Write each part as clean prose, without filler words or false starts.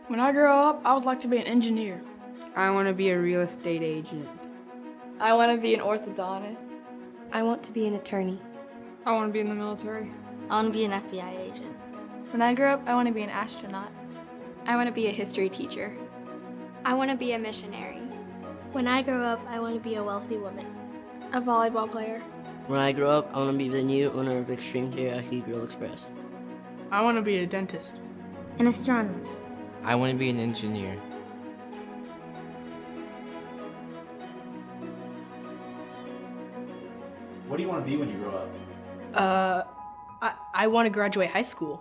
When I grow up, I would like to be an engineer. I want to be a real estate agent. I want to be an orthodontist. I want to be an attorney. I want to be in the military. I want to be an FBI agent. When I grow up, I want to be an astronaut. I want to be a history teacher. I want to be a missionary. When I grow up, I want to be a wealthy woman. A volleyball player. When I grow up, I want to be the new owner of Extreme Teriyaki Grill Express. I want to be a dentist. An astronomer. I want to be an engineer. What do you want to be when you grow up? I want to graduate high school.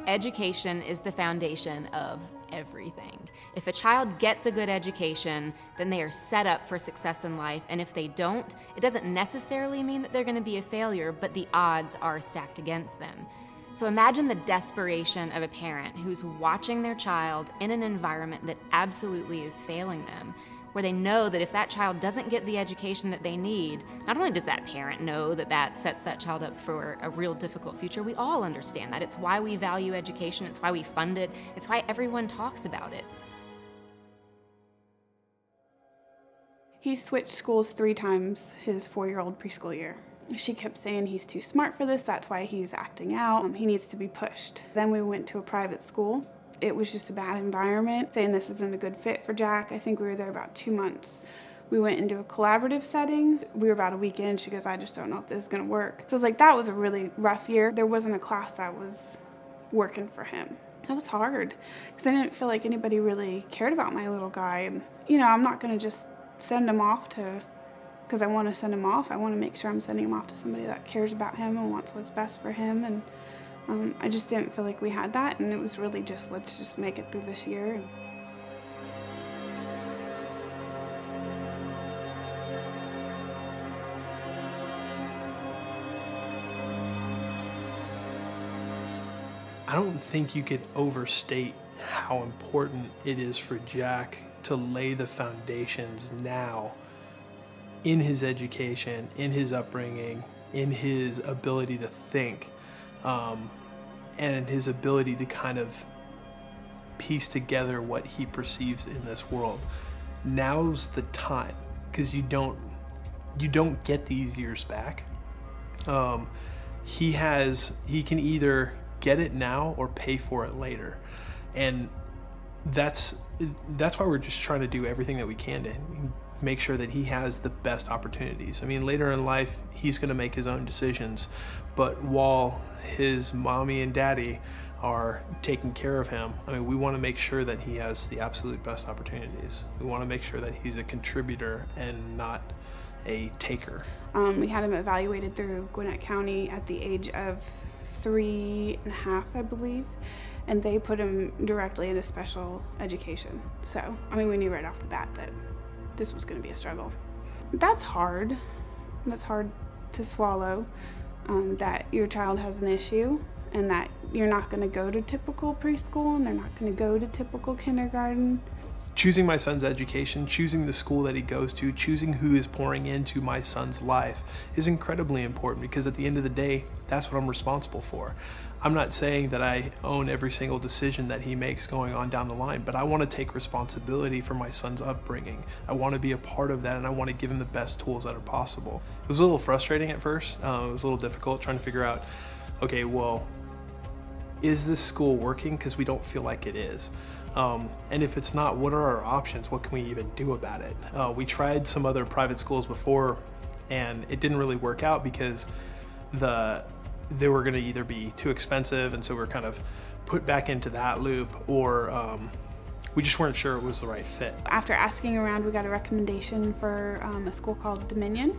Education is the foundation of everything. If a child gets a good education, then they are set up for success in life, and if they don't, it doesn't necessarily mean that they're going to be a failure, but the odds are stacked against them. So imagine the desperation of a parent who's watching their child in an environment that absolutely is failing them, where they know that if that child doesn't get the education that they need, not only does that parent know that that sets that child up for a real difficult future, we all understand that. It's why we value education, it's why we fund it, it's why everyone talks about it. He switched schools 3 times his 4-year-old preschool year. She kept saying he's too smart for this, that's why he's acting out, he needs to be pushed. Then we went to a private school. It was just a bad environment, saying this isn't a good fit for Jack. I think we were there about 2 months. We went into a collaborative setting. We were about a week in. She goes, I just don't know if this is gonna work. So I was like, that was a really rough year. There wasn't a class that was working for him. That was hard, because I didn't feel like anybody really cared about my little guy. And, I'm not gonna just send him off because I wanna send him off. I wanna make sure I'm sending him off to somebody that cares about him and wants what's best for him. And I just didn't feel like we had that, and it was really just, let's just make it through this year. I don't think you could overstate how important it is for Jack to lay the foundations now in his education, in his upbringing, in his ability to think. And his ability to kind of piece together what he perceives in this world. Now's the time, because you don't get these years back. He can either get it now or pay for it later, and that's why we're just trying to do everything that we can to make sure that he has the best opportunities. I mean, later in life, he's going to make his own decisions, but while his mommy and daddy are taking care of him, I mean, we want to make sure that he has the absolute best opportunities. We want to make sure that he's a contributor and not a taker. We had him evaluated through Gwinnett County at the age of 3.5, I believe, and they put him directly into special education. So, I mean, we knew right off the bat that this was going to be a struggle. That's hard. That's hard to swallow, that your child has an issue and that you're not going to go to typical preschool and they're not going to go to typical kindergarten. Choosing my son's education, choosing the school that he goes to, choosing who is pouring into my son's life is incredibly important, because at the end of the day, that's what I'm responsible for. I'm not saying that I own every single decision that he makes going on down the line, but I want to take responsibility for my son's upbringing. I want to be a part of that, and I want to give him the best tools that are possible. It was a little frustrating at first. It was a little difficult trying to figure out, okay, well, is this school working? Because we don't feel like it is. And if it's not, what are our options? What can we even do about it? We tried some other private schools before, and it didn't really work out because they were going to either be too expensive, and so we're kind of put back into that loop, or we just weren't sure it was the right fit. After asking around, we got a recommendation for a school called Dominion,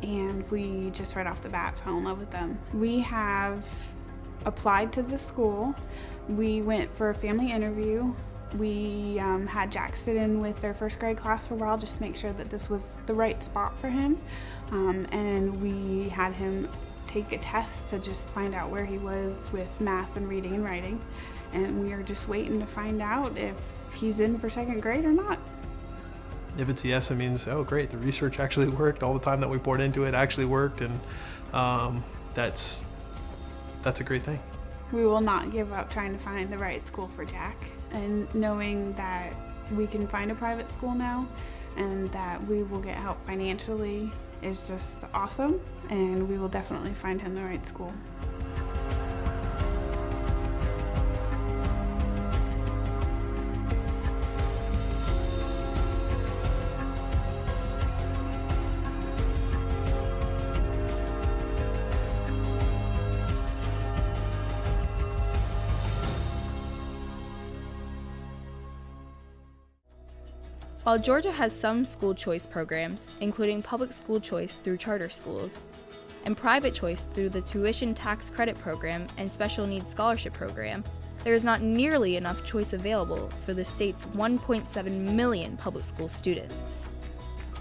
and we just right off the bat fell in love with them. We have applied to the school. We went for a family interview. We had Jack sit in with their first grade class for a while just to make sure that this was the right spot for him. And we had him take a test to just find out where he was with math and reading and writing. And we are just waiting to find out if he's in for second grade or not. If it's yes, it means, oh great, the research actually worked, all the time that we poured into it actually worked, and that's a great thing. We will not give up trying to find the right school for Jack, and knowing that we can find a private school now and that we will get help financially is just awesome, and we will definitely find him the right school. While Georgia has some school choice programs, including public school choice through charter schools, and private choice through the tuition tax credit program and special needs scholarship program, there is not nearly enough choice available for the state's 1.7 million public school students.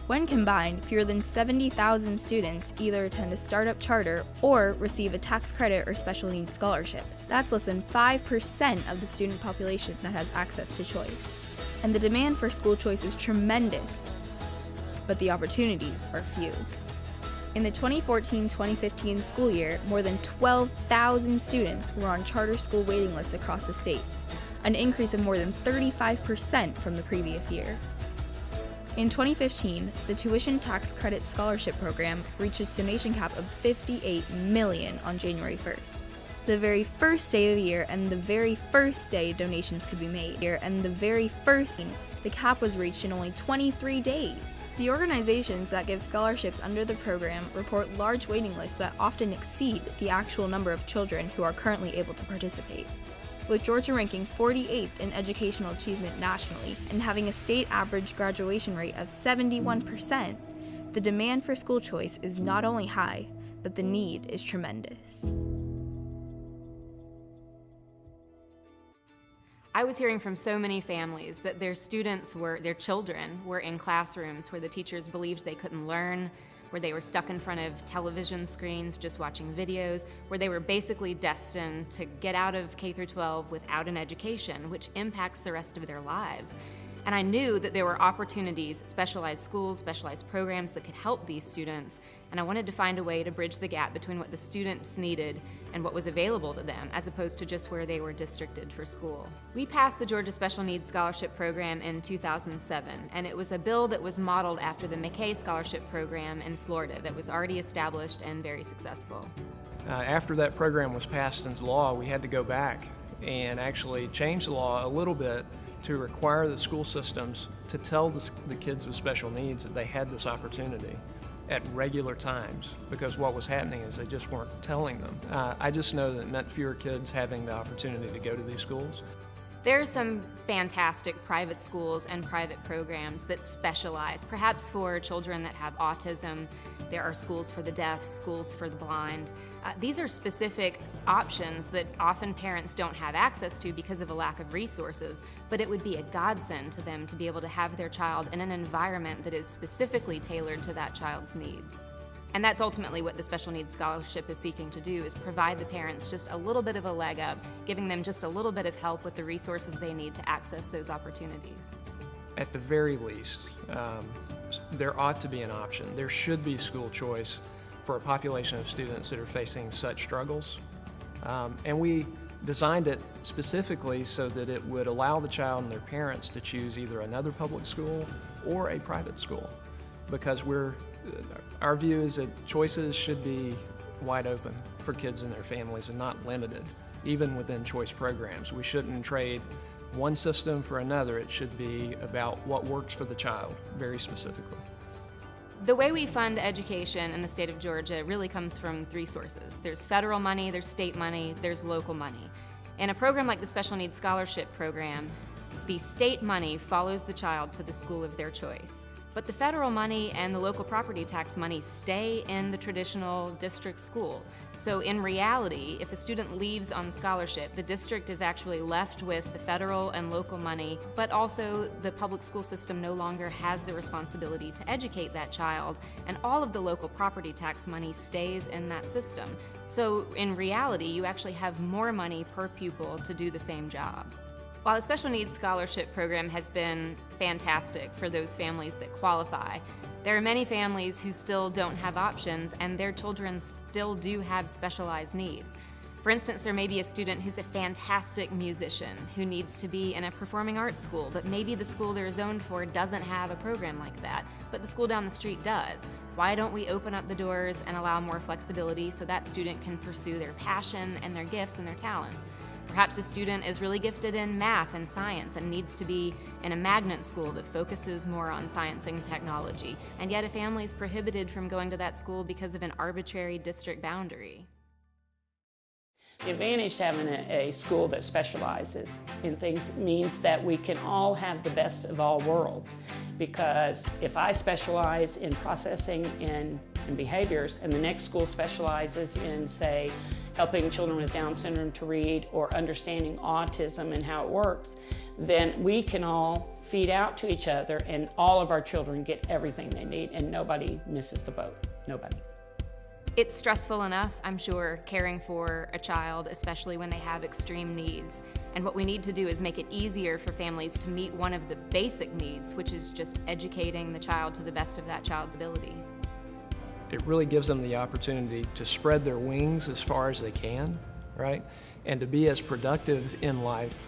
When combined, fewer than 70,000 students either attend a startup charter or receive a tax credit or special needs scholarship. That's less than 5% of the student population that has access to choice. And the demand for school choice is tremendous, but the opportunities are few. In the 2014-2015 school year, more than 12,000 students were on charter school waiting lists across the state, an increase of more than 35% from the previous year. In 2015, the Tuition Tax Credit Scholarship Program reached its donation cap of $58 million on January 1st. The very first day of the year and the very first day donations could be made. The cap was reached in only 23 days. The organizations that give scholarships under the program report large waiting lists that often exceed the actual number of children who are currently able to participate. With Georgia ranking 48th in educational achievement nationally and having a state average graduation rate of 71%, the demand for school choice is not only high, but the need is tremendous. I was hearing from so many families that their children were in classrooms where the teachers believed they couldn't learn, where they were stuck in front of television screens just watching videos, where they were basically destined to get out of K through 12 without an education, which impacts the rest of their lives. And I knew that there were opportunities, specialized schools, specialized programs that could help these students, and I wanted to find a way to bridge the gap between what the students needed and what was available to them, as opposed to just where they were districted for school. We passed the Georgia Special Needs Scholarship Program in 2007, and it was a bill that was modeled after the McKay Scholarship Program in Florida that was already established and very successful. After that program was passed into law, we had to go back and actually change the law a little bit to require the school systems to tell the kids with special needs that they had this opportunity at regular times, because what was happening is they just weren't telling them. I just know that it meant fewer kids having the opportunity to go to these schools. There are some fantastic private schools and private programs that specialize, perhaps for children that have autism. There are schools for the deaf, schools for the blind. These are specific options that often parents don't have access to because of a lack of resources, but it would be a godsend to them to be able to have their child in an environment that is specifically tailored to that child's needs. And that's ultimately what the Special Needs Scholarship is seeking to do, is provide the parents just a little bit of a leg up, giving them just a little bit of help with the resources they need to access those opportunities. At the very least, there ought to be an option. There should be school choice for a population of students that are facing such struggles. And we designed it specifically so that it would allow the child and their parents to choose either another public school or a private school, because our view is that choices should be wide open for kids and their families and not limited, even within choice programs. We shouldn't trade one system for another. It should be about what works for the child, very specifically. The way we fund education in the state of Georgia really comes from three sources. There's federal money, there's state money, there's local money. In a program like the Special Needs Scholarship Program, the state money follows the child to the school of their choice. But the federal money and the local property tax money stay in the traditional district school. So in reality, if a student leaves on scholarship, the district is actually left with the federal and local money, but also the public school system no longer has the responsibility to educate that child, and all of the local property tax money stays in that system. So in reality, you actually have more money per pupil to do the same job. While the Special Needs Scholarship Program has been fantastic for those families that qualify, there are many families who still don't have options and their children still do have specialized needs. For instance, there may be a student who's a fantastic musician who needs to be in a performing arts school, but maybe the school they're zoned for doesn't have a program like that, but the school down the street does. Why don't we open up the doors and allow more flexibility so that student can pursue their passion and their gifts and their talents? Perhaps a student is really gifted in math and science and needs to be in a magnet school that focuses more on science and technology, and yet a family is prohibited from going to that school because of an arbitrary district boundary. The advantage to having a school that specializes in things means that we can all have the best of all worlds. Because if I specialize in processing and behaviors, and the next school specializes in, say, helping children with Down syndrome to read or understanding autism and how it works, then we can all feed out to each other and all of our children get everything they need and nobody misses the boat, nobody. It's stressful enough, I'm sure, caring for a child, especially when they have extreme needs. And what we need to do is make it easier for families to meet one of the basic needs, which is just educating the child to the best of that child's ability. It really gives them the opportunity to spread their wings as far as they can, right? And to be as productive in life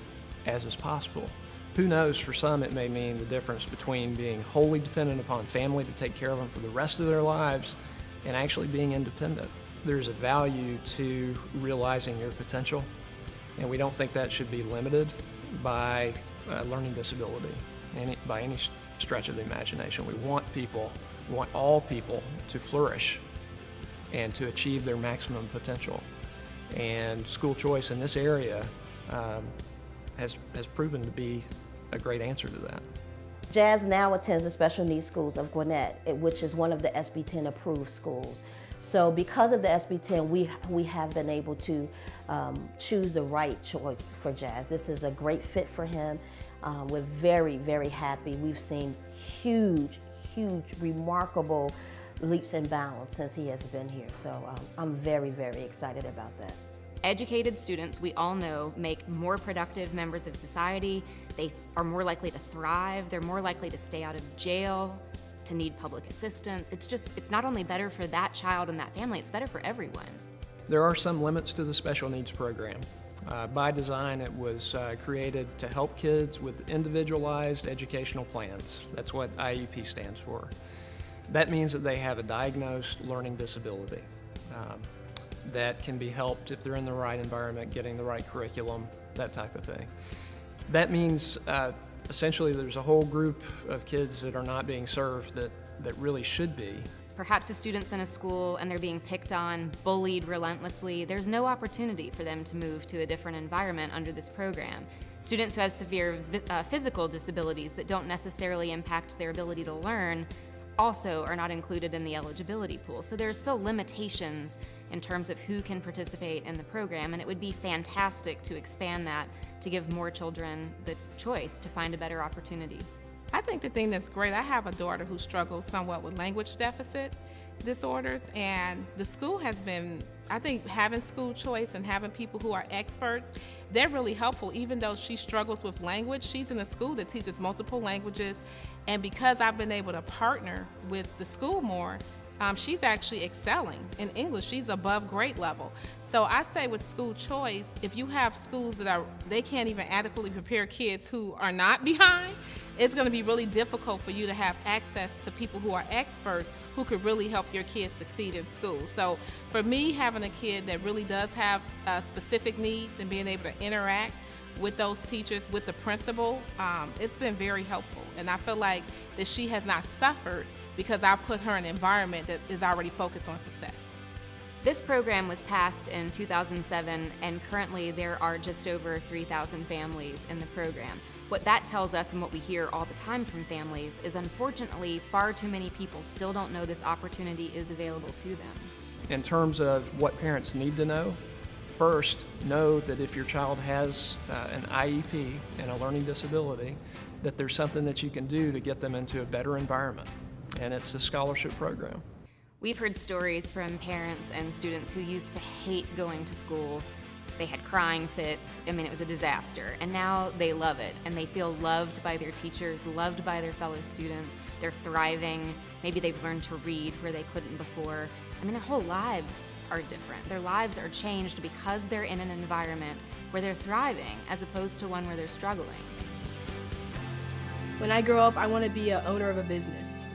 as is possible. Who knows, for some it may mean the difference between being wholly dependent upon family to take care of them for the rest of their lives and actually being independent. There's a value to realizing your potential, and we don't think that should be limited by learning disability by any stretch of the imagination. We want all people to flourish and to achieve their maximum potential. And school choice in this area has proven to be a great answer to that. Jazz now attends the Special Needs Schools of Gwinnett, which is one of the SB 10 approved schools. So because of the SB 10, we have been able to choose the right choice for Jazz. This is a great fit for him. We're very, very happy. We've seen huge, remarkable leaps and bounds since he has been here. So I'm very, very excited about that. Educated students, we all know, make more productive members of society. They are more likely to thrive. They're more likely to stay out of jail, to need public assistance. It's not only better for that child and that family, it's better for everyone. There are some limits to the special needs program. By design, it was created to help kids with individualized educational plans. That's what IEP stands for. That means that they have a diagnosed learning disability that can be helped if they're in the right environment, getting the right curriculum, that type of thing. That means essentially there's a whole group of kids that are not being served that really should be. Perhaps the students in a school and they're being picked on, bullied relentlessly. There's no opportunity for them to move to a different environment under this program. Students who have severe physical disabilities that don't necessarily impact their ability to learn also are not included in the eligibility pool. So there are still limitations in terms of who can participate in the program, and it would be fantastic to expand that to give more children the choice to find a better opportunity. I think the thing that's great, I have a daughter who struggles somewhat with language deficit disorders, and the school has been, I think having school choice and having people who are experts, they're really helpful. Even though she struggles with language, she's in a school that teaches multiple languages, and because I've been able to partner with the school more, she's actually excelling in English. She's above grade level. So I say with school choice, if you have schools they can't even adequately prepare kids who are not behind, it's going to be really difficult for you to have access to people who are experts who could really help your kids succeed in school. So for me, having a kid that really does have specific needs and being able to interact with those teachers, with the principal, it's been very helpful. And I feel like that she has not suffered because I've put her in an environment that is already focused on success. This program was passed in 2007, and currently there are just over 3,000 families in the program. What that tells us, and what we hear all the time from families, is unfortunately far too many people still don't know this opportunity is available to them. In terms of what parents need to know, first, know that if your child has an IEP and a learning disability, that there's something that you can do to get them into a better environment, and it's the scholarship program. We've heard stories from parents and students who used to hate going to school, They had crying fits. I mean, it was a disaster. And now they love it, and they feel loved by their teachers, loved by their fellow students. They're thriving. Maybe they've learned to read where they couldn't before. I mean, their whole lives are different. Their lives are changed because they're in an environment where they're thriving as opposed to one where they're struggling. When I grow up, I want to be an owner of a business.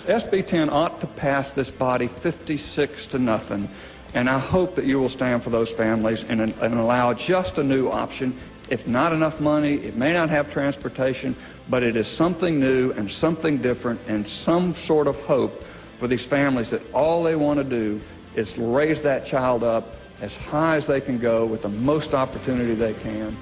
SB 10 ought to pass this body 56-0, and I hope that you will stand for those families and allow just a new option. If not enough money, it may not have transportation, but it is something new and something different and some sort of hope for these families that all they want to do is raise that child up as high as they can go with the most opportunity they can.